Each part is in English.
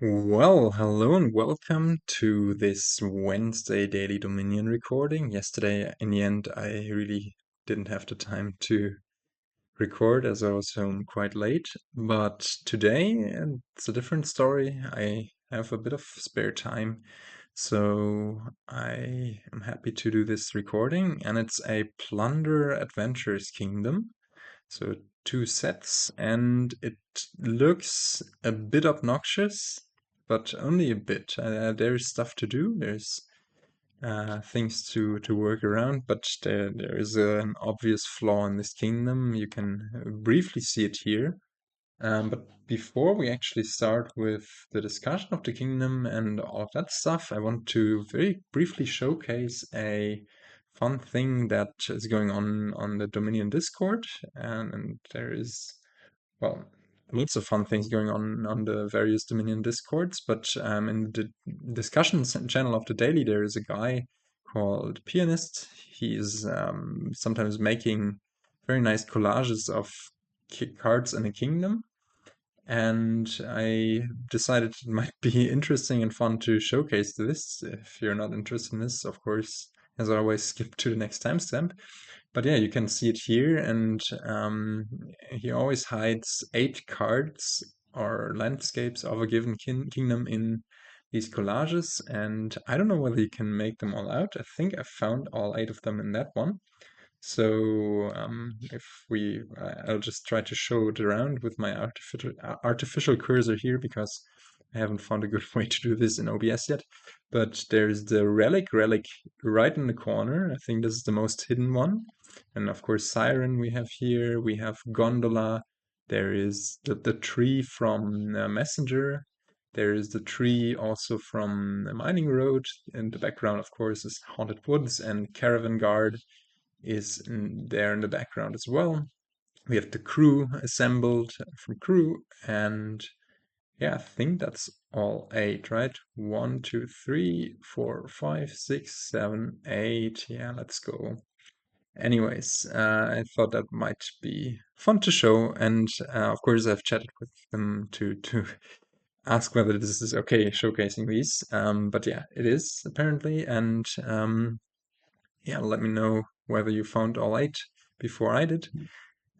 Well, hello and welcome to this Wednesday daily Dominion recording. Yesterday, in the end, I really didn't have the time to record as I was home quite late. But today, it's a different story. I have a bit of spare time, so I am happy to do this recording. And it's a Plunder Adventures Kingdom. So two sets, and it looks a bit obnoxious, but only a bit. There's stuff to do. There's things to work around, but there is an obvious flaw in this kingdom. You can briefly see it here. But before we actually start with the discussion of the kingdom and all of that stuff, I want to very briefly showcase a fun thing that is going on the Dominion Discord, and there is, well, lots of fun things going on the various Dominion Discords. But in the discussions channel of the daily, there is a guy called Pianist. He is sometimes making very nice collages of cards in a kingdom, and I decided it might be interesting and fun to showcase this. If you're not interested in this, of course, as always, skip to the next timestamp. But yeah, you can see it here, and he always hides 8 cards or landscapes of a given kingdom in these collages, and I don't know whether you can make them all out. I think I found all 8 of them in that one. So I'll just try to show it around with my artificial cursor here because I haven't found a good way to do this in OBS yet. But there's the Relic right in the corner. I think this is the most hidden one. And of course, Siren we have here. We have Gondola. There is the tree from Messenger. There is the tree also from the Mining Road. In the background, of course, is Haunted Woods and Caravan Guard is there in the background as well. We have the crew assembled from crew, and yeah, I think that's all 8, right? 1, 2, 3, 4, 5, 6, 7, 8. Yeah, let's go. Anyways, I thought that might be fun to show, and of course I've chatted with them to ask whether this is okay showcasing these. But yeah, it is apparently, and yeah, let me know whether you found all 8 before I did.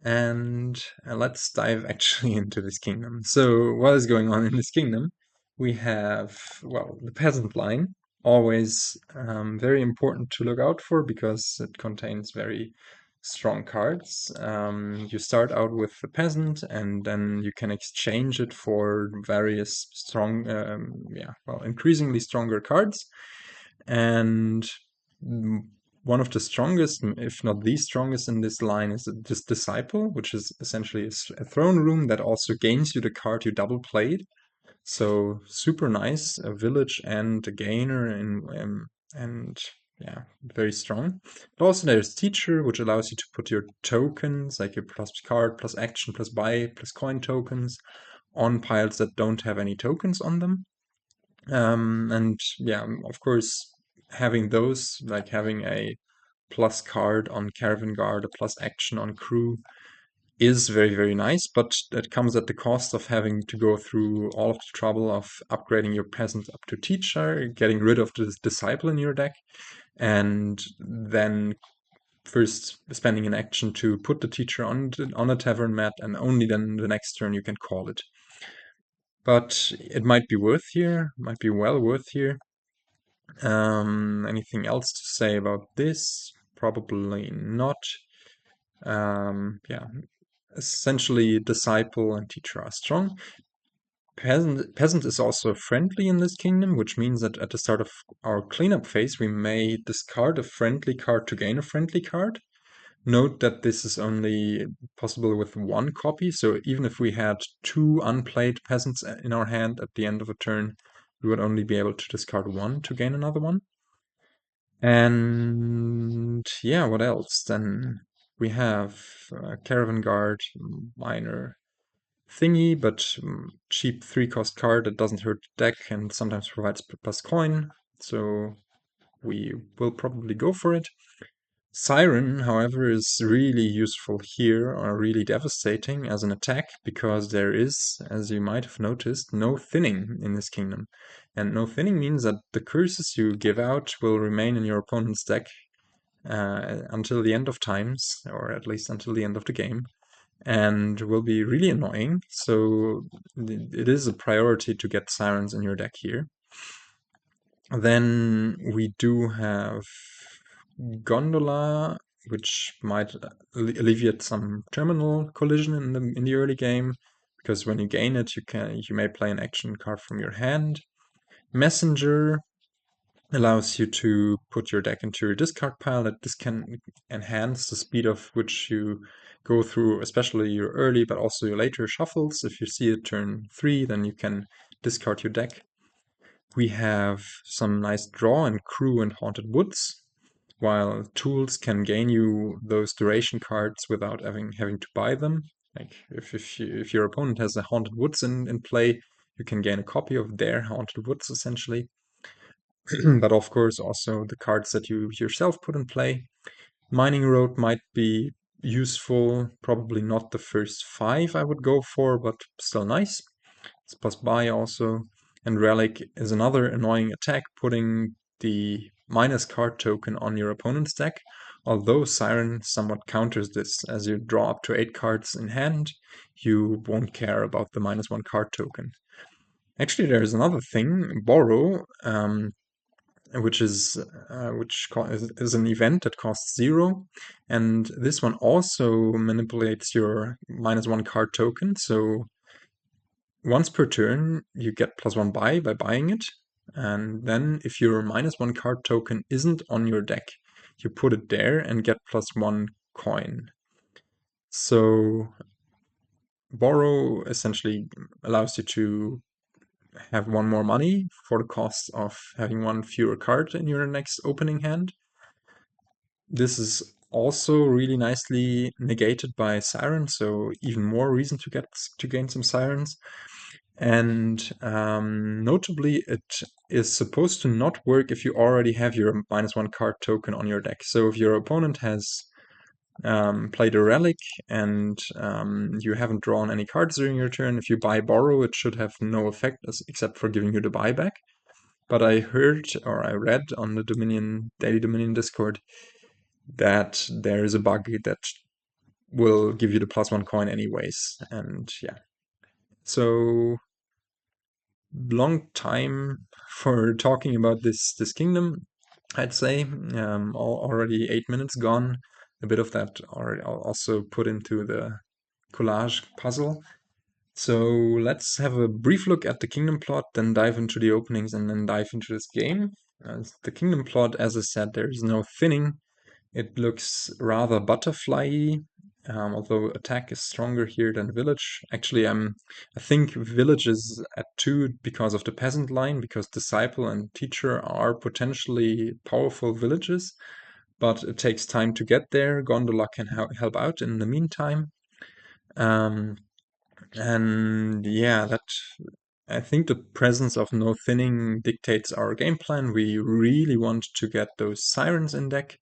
And let's dive actually into this kingdom. So, what is going on in this kingdom? We have, well, the peasant line, always very important to look out for because it contains very strong cards. You start out with the peasant, and then you can exchange it for various strong, increasingly stronger cards. And one of the strongest, if not the strongest in this line, is this Disciple, which is essentially a throne room that also gains you the card you double played. So super nice, a village and a gainer, and yeah, very strong. But also there's Teacher, which allows you to put your tokens, like your plus card, plus action, plus buy, plus coin tokens, on piles that don't have any tokens on them. And yeah, of course, having those, like having a plus card on Caravan Guard, a plus action on Crew, is very, very nice, but that comes at the cost of having to go through all of the trouble of upgrading your peasant up to teacher, getting rid of the disciple in your deck, and then first spending an action to put the teacher on a tavern mat, and only then the next turn you can call it. But it might be worth here, might be well worth here. Anything else to say about this? Probably not. Yeah, essentially disciple and teacher are strong. Peasant is also friendly in this kingdom, which means that at the start of our cleanup phase, we may discard a friendly card to gain a friendly card. Note that this is only possible with 1 copy, so even if we had 2 unplayed peasants in our hand at the end of a turn, we would only be able to discard 1 to gain another one. And yeah, what else? Then we have Caravan Guard, minor thingy, but cheap 3-cost card that doesn't hurt the deck and sometimes provides plus coin, so we will probably go for it. Siren, however, is really useful here, or really devastating as an attack, because there is, as you might have noticed, no thinning in this kingdom. And no thinning means that the curses you give out will remain in your opponent's deck until the end of times, or at least until the end of the game, and will be really annoying. So it is a priority to get Sirens in your deck here. Then we do have Gondola, which might alleviate some terminal collision in the early game, because when you gain it, you may play an action card from your hand. Messenger allows you to put your deck into your discard pile. That this can enhance the speed of which you go through, especially your early, but also your later shuffles. If you see it turn 3, then you can discard your deck. We have some nice draw and crew and haunted woods, while tools can gain you those duration cards without having to buy them. Like if your opponent has a haunted woods in play, you can gain a copy of their haunted woods essentially. But of course also the cards that you yourself put in play. Mining Road might be useful, probably not the first 5 I would go for, but still nice. It's plus buy also. And Relic is another annoying attack, putting the minus card token on your opponent's deck, although Siren somewhat counters this. As you draw up to 8 cards in hand, you won't care about the -1 card token. Actually, there's another thing, Borrow, which is an event that costs 0, and this one also manipulates your -1 card token. So once per turn, you get +1 buy by buying it, and then if your -1 card token isn't on your deck, you put it there and get +1 coin. So Borrow essentially allows you to have 1 more money for the cost of having 1 fewer card in your next opening hand. This is also really nicely negated by Siren, so even more reason to gain some Sirens. And notably, it is supposed to not work if you already have your -1 card token on your deck. So if your opponent has played a Relic and you haven't drawn any cards during your turn, if you buy Borrow, it should have no effect except for giving you the buyback. But I heard, or I read on the Daily Dominion Discord, that there is a bug that will give you the +1 coin anyways. And yeah. So long time for talking about this kingdom, I'd say. Already 8 minutes gone. A bit of that already also put into the collage puzzle. So let's have a brief look at the kingdom plot, then dive into the openings, and then dive into this game. The kingdom plot, as I said, there is no thinning. It looks rather butterfly-y, although attack is stronger here than village. Actually, I think village is at 2 because of the peasant line, because disciple and teacher are potentially powerful villages, but it takes time to get there. Gondola can help out in the meantime. And yeah, I think the presence of no thinning dictates our game plan. We really want to get those Sirens in deck.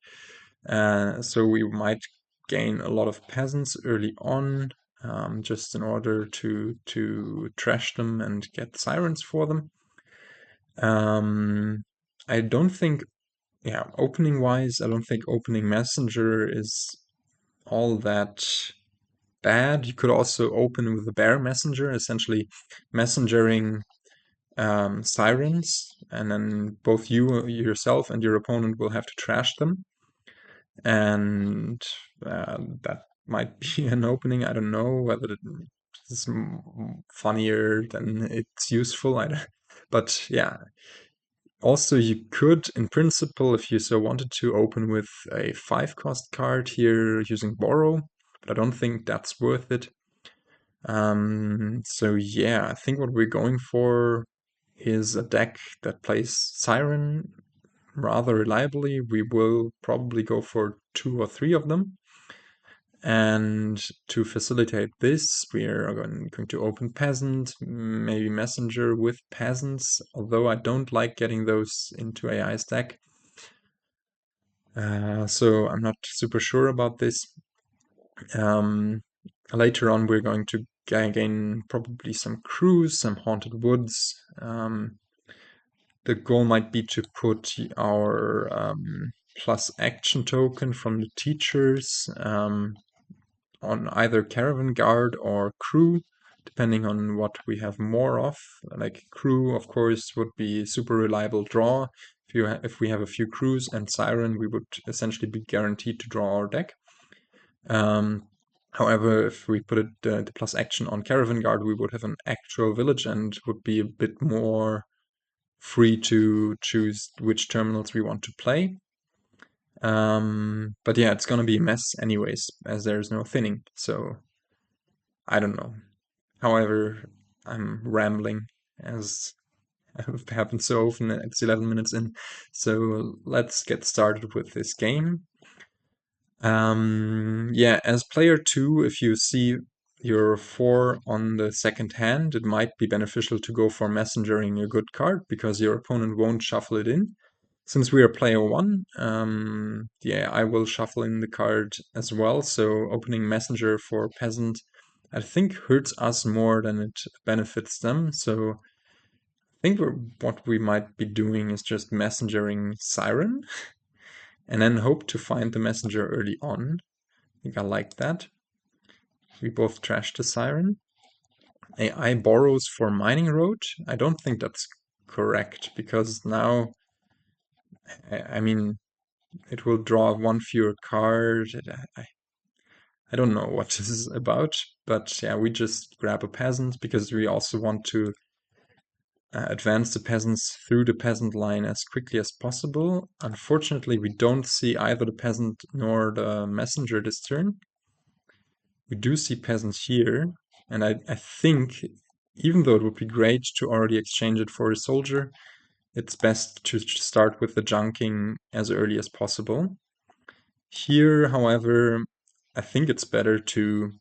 So we might gain a lot of peasants early on, just in order to trash them and get Sirens for them. I don't think, opening wise, I don't think opening Messenger is all that bad. You could also open with the Bear Messenger, essentially messengering Sirens, and then both you yourself and your opponent will have to trash them. And that might be an opening. I don't know whether it's funnier than it's useful. But yeah. Also, you could, in principle, if you so wanted to, open with a 5-cost card here using Borrow, but I don't think that's worth it. So yeah, I think what we're going for is a deck that plays Siren rather reliably. We will probably go for 2 or 3 of them. And to facilitate this, we are going to open Peasant, maybe Messenger with Peasants, although I don't like getting those into AI's deck. So I'm not super sure about this. Later on, we're going to gain probably some crews, some haunted woods. The goal might be to put our plus action token from the teachers on either Caravan Guard or crew, depending on what we have more of. Like crew, of course, would be super reliable draw. If we have a few crews and Siren, we would essentially be guaranteed to draw our deck. However, if we put the plus action on Caravan Guard, we would have an actual village and would be a bit more free to choose which terminals we want to play. But yeah, it's gonna be a mess anyways, as there's no thinning, so I don't know. However, I'm rambling, as happens so often. It's 11 minutes in, so let's get started with this game. Yeah, as player 2, if you see your 4 on the second hand, it might be beneficial to go for messengering a good card, because your opponent won't shuffle it in. Since we are player 1, yeah, I will shuffle in the card as well, so opening messenger for Peasant, I think, hurts us more than it benefits them, so I think what we might be doing is just messengering Siren, and then hope to find the messenger early on. I think I like that. We both trash the Siren. AI borrows for Mining Road. I don't think that's correct, because now, I mean, it will draw one fewer card. I don't know what this is about, but yeah, we just grab a Peasant because we also want to advance the Peasants through the Peasant line as quickly as possible. Unfortunately, we don't see either the Peasant nor the Messenger this turn. We do see Peasants here, and I think, even though it would be great to already exchange it for a soldier, it's best to start with the junking as early as possible. Here, however, I think it's better to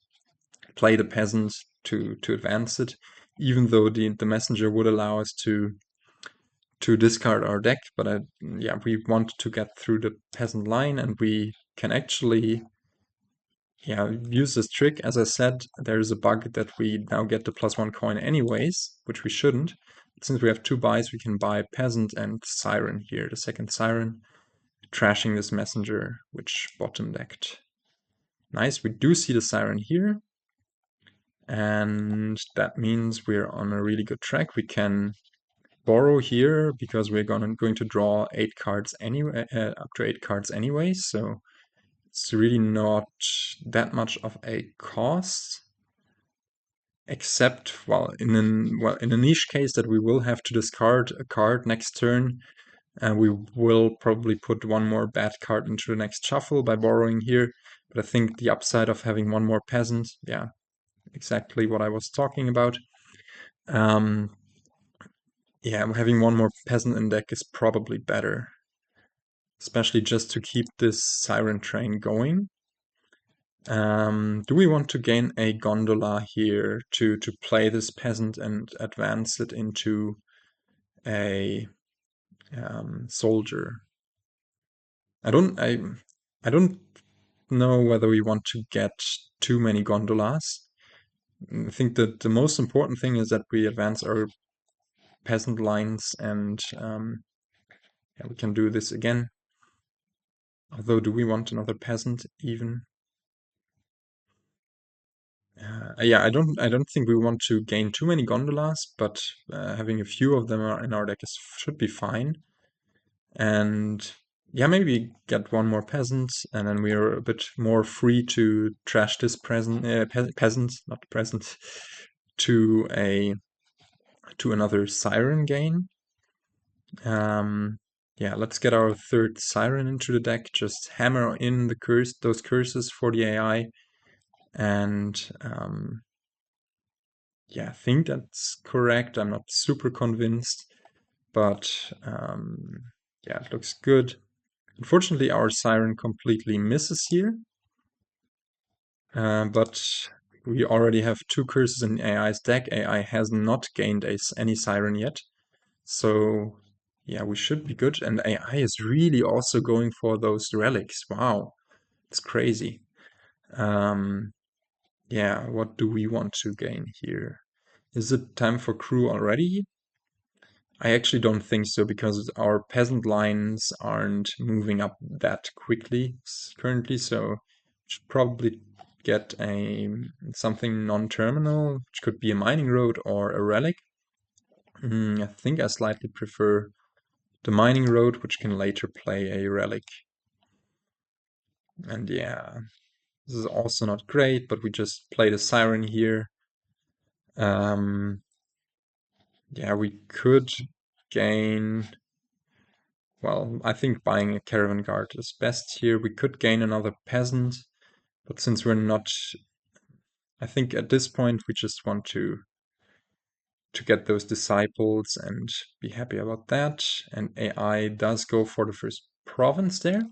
play the Peasant to advance it, even though the messenger would allow us to discard our deck. But yeah, we want to get through the Peasant line, and we can actually use this trick. As I said, there's a bug that we now get the +1 coin anyways, which we shouldn't. But since we have 2 buys, we can buy Peasant and Siren here, the second Siren, trashing this messenger, which bottom decked. Nice, we do see the Siren here, and that means we're on a really good track. We can borrow here because we're going to draw 8 cards anyway, up to 8 cards anyway, so it's really not that much of a cost. Except, in a niche case that we will have to discard a card next turn, and we will probably put one more bad card into the next shuffle by borrowing here. But I think the upside of having one more Peasant, yeah, exactly what I was talking about. Yeah, having one more Peasant in deck is probably better, especially just to keep this Siren train going. Do we want to gain a Gondola here to play this Peasant and advance it into a soldier? I don't know whether we want to get too many Gondolas. I think that the most important thing is that we advance our Peasant lines, and yeah, we can do this again. Although, do we want another Peasant even? Yeah, I don't think we want to gain too many Gondolas, but having a few of them in our deck should be fine. And yeah, maybe get one more Peasant, and then we are a bit more free to trash this Peasant, not present, to another Siren gain. Yeah, let's get our third Siren into the deck. Just hammer in those curses for the AI, and yeah, I think that's correct. I'm not super convinced, but yeah, it looks good. Unfortunately, our Siren completely misses here, but we already have 2 curses in AI's deck. AI has not gained any Siren yet, so yeah, we should be good. And AI is really also going for those relics. Wow, it's crazy. Um, yeah, what do we want to gain here? Is it time for crew already? I actually don't think so because our peasant lines aren't moving up that quickly currently, so should probably get a something non-terminal, which could be a mining road or a relic. I think I slightly prefer the mining road, which can later play a relic. And yeah, this is also not great, but we just played a Siren here. Yeah, we could gain. Well, I think buying a Caravan guard is best here. We could gain another peasant, but since we're not, I think at this point we just want to get those disciples and be happy about that. And AI does go for the first province there,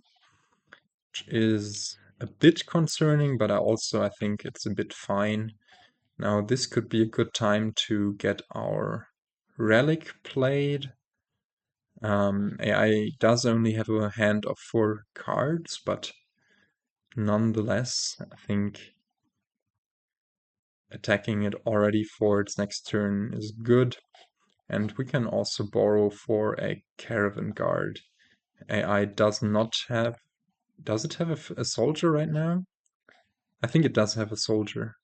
which is a bit concerning, but I think it's a bit fine. Now this could be a good time to get our relic played. AI does only have a hand of 4 cards, but nonetheless, I think attacking it already for its next turn is good. And we can also borrow for a Caravan guard. AI does not have... Does it have a soldier right now? I think it does have a soldier.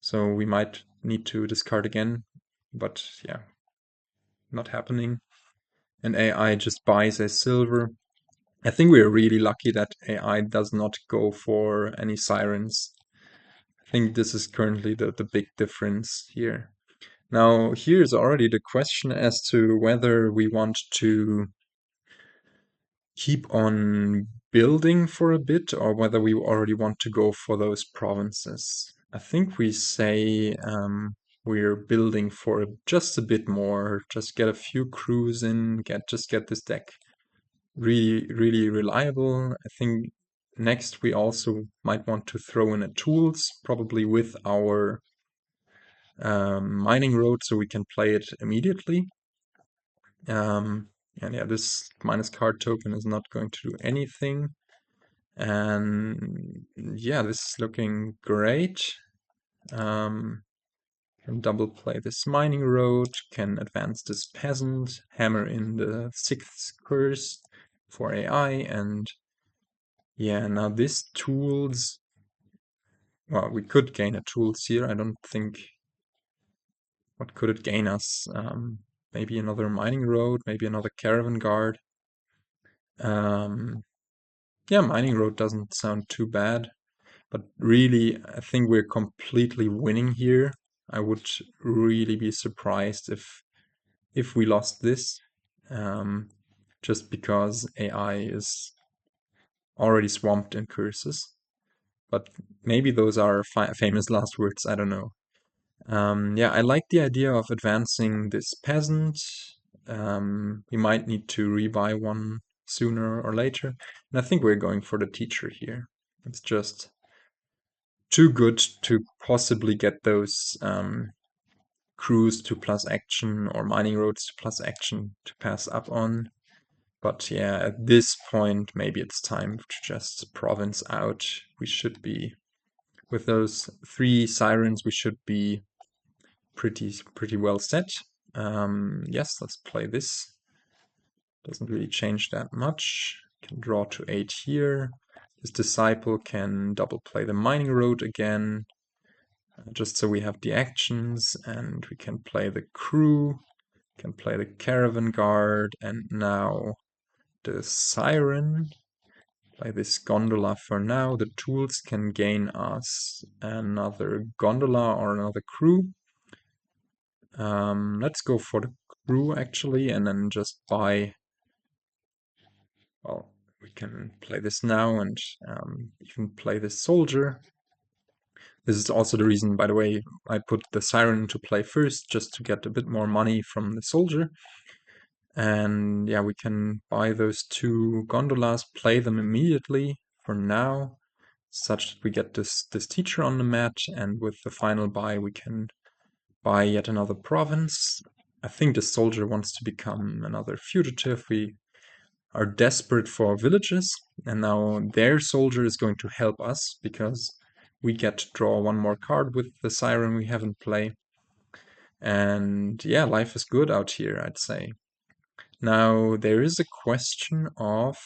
So we might need to discard again. But yeah, not happening. And AI just buys a silver. I think we're really lucky that AI does not go for any sirens. I think this is currently the big difference here. Now, here's already the question as to whether we want to keep on building for a bit or whether we already want to go for those provinces. I think we say we're building for just a bit more, just get a few crews in, get this deck really, really reliable. I think next we also might want to throw in a tools, probably with our mining road, so we can play it immediately. And yeah, this minus card token is not going to do anything. And yeah, this is looking great. Can double play this mining road, can advance this peasant, hammer in the 6th curse for AI, and yeah, now this tools, well, we could gain a tools here. I don't think, what could it gain us? Maybe another mining road, maybe another caravan guard. Yeah, mining road doesn't sound too bad, but really, I think we're completely winning here. I would really be surprised if we lost this, just because AI is already swamped in curses. But maybe those are famous last words, I don't know. Yeah, I like the idea of advancing this peasant. We might need to rebuy one sooner or later. And I think we're going for the teacher here. It's just too good to possibly get those crews to plus action or mining roads to plus action to pass up on. But yeah, at this point, maybe it's time to just province out. We should be, with those 3 sirens, we should be pretty well set. Yes, let's play this. Doesn't really change that much. Can draw to 8 here. This disciple can double play the mining road again, just so we have the actions, and we can play the crew, can play the caravan guard, and now the siren. Play this gondola for now. The tools can gain us another gondola or another crew. Let's go for the crew actually, and then just buy. Well, we can play this now and even play this soldier. This is also the reason, by the way, I put the Siren to play first, just to get a bit more money from the soldier. And yeah, we can buy those 2 gondolas, play them immediately for now, such that we get this teacher on the mat, and with the final buy we can buy yet another province. I think the soldier wants to become another fugitive. We are desperate for villages, and now their soldier is going to help us because we get to draw one more card with the Siren we have in play. And yeah, life is good out here, I'd say. Now, there is a question of...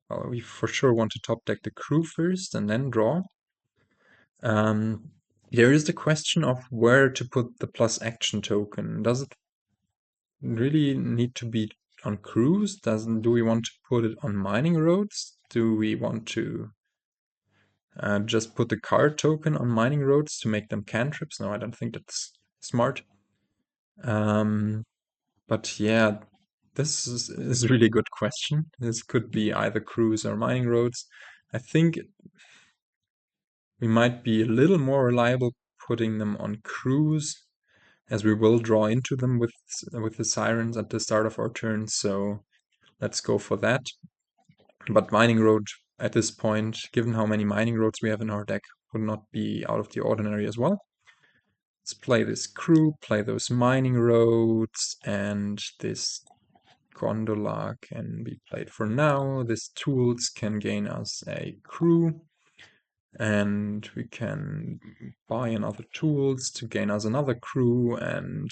Well, we for sure want to top deck the crew first and then draw. There is the question of where to put the plus action token. Does it really need to be on crews? Do we want to put it on mining roads? Do we want to just put the card token on mining roads to make them cantrips? No, I don't think that's smart. But yeah, this is a really good question. This could be either crews or mining roads. I think we might be a little more reliable putting them on crews, as we will draw into them with the Sirens at the start of our turn, so let's go for that. But mining road at this point, given how many mining roads we have in our deck, would not be out of the ordinary as well. Let's play this crew, play those mining roads, and this Gondola can be played for now. This tools can gain us a crew, and we can buy another tools to gain us another crew, and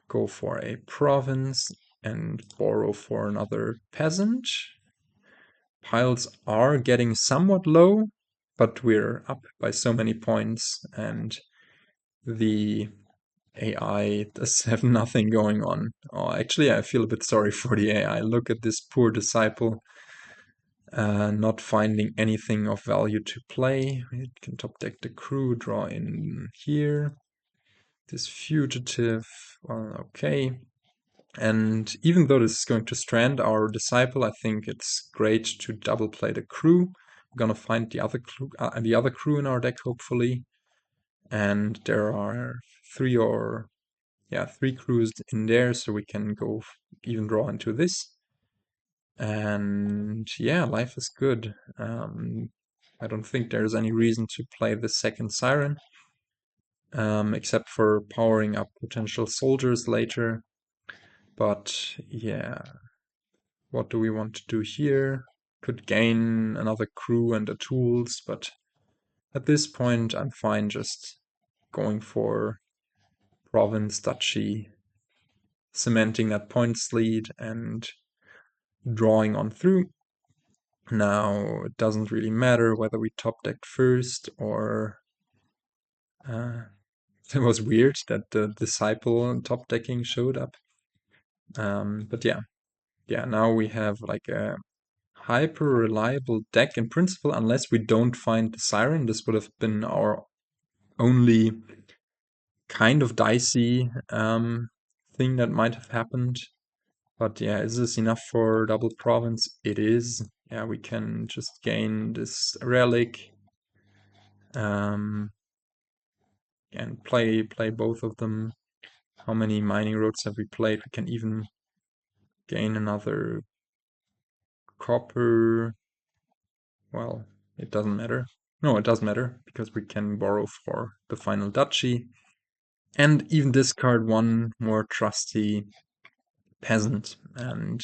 go for a province and borrow for another peasant. Piles are getting somewhat low, but we're up by so many points, and the AI does have nothing going on. Oh, actually, I feel a bit sorry for the AI. Look at this poor disciple, not finding anything of value to play. We can top deck the crew, draw in here. This fugitive, well, okay. And even though this is going to strand our disciple, I think it's great to double play the crew. We're gonna find the other crew in our deck, hopefully. And there are three crews in there, so we can go even draw into this. And yeah, life is good. I don't think there's any reason to play the second Siren, except for powering up potential soldiers later. But yeah, what do we want to do here? Could gain another crew and the tools, but at this point I'm fine just going for province, duchy, cementing that points lead and drawing on through. Now, it doesn't really matter whether we top decked first or... it was weird that the disciple top decking showed up. But yeah, now we have like a hyper reliable deck in principle, unless we don't find the Siren. This would have been our only kind of dicey thing that might have happened. But yeah, is this enough for double province? It is. Yeah, we can just gain this relic and play both of them. How many mining roads have we played? We can even gain another copper. Well, it doesn't matter. No, it does matter, because we can borrow for the final duchy. And even discard one more trusty peasant. And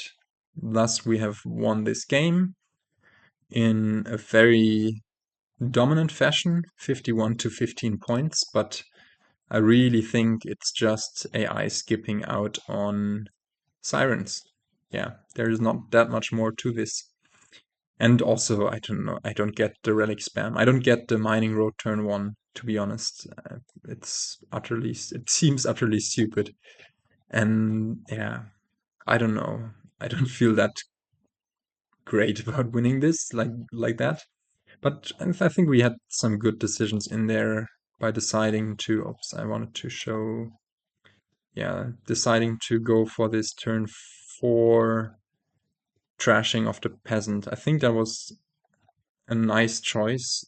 thus we have won this game in a very dominant fashion, 51 to 15 points, but I really think it's just AI skipping out on Sirens. Yeah, there is not that much more to this. And also, I don't know, I don't get the relic spam. I don't get the mining road turn 1, to be honest. It seems utterly stupid. And yeah, I don't know. I don't feel that great about winning this like that. But I think we had some good decisions in there by deciding to... Oops, I wanted to show... Yeah, deciding to go for this turn 4 trashing of the peasant. I think that was a nice choice.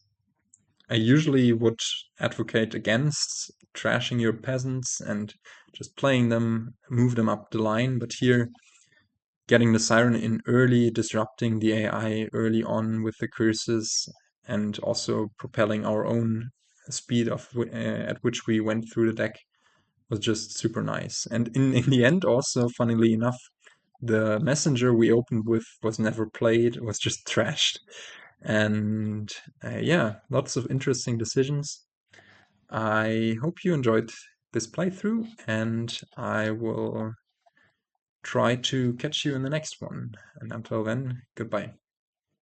I usually would advocate against trashing your peasants and just playing them, move them up the line, but here getting the Siren in early, disrupting the AI early on with the curses, and also propelling our own speed at which we went through the deck, was just super nice. And in the end, also, funnily enough, the messenger we opened with was never played, it was just trashed. And yeah, lots of interesting decisions. I hope you enjoyed this playthrough, and I will try to catch you in the next one. And until then, goodbye.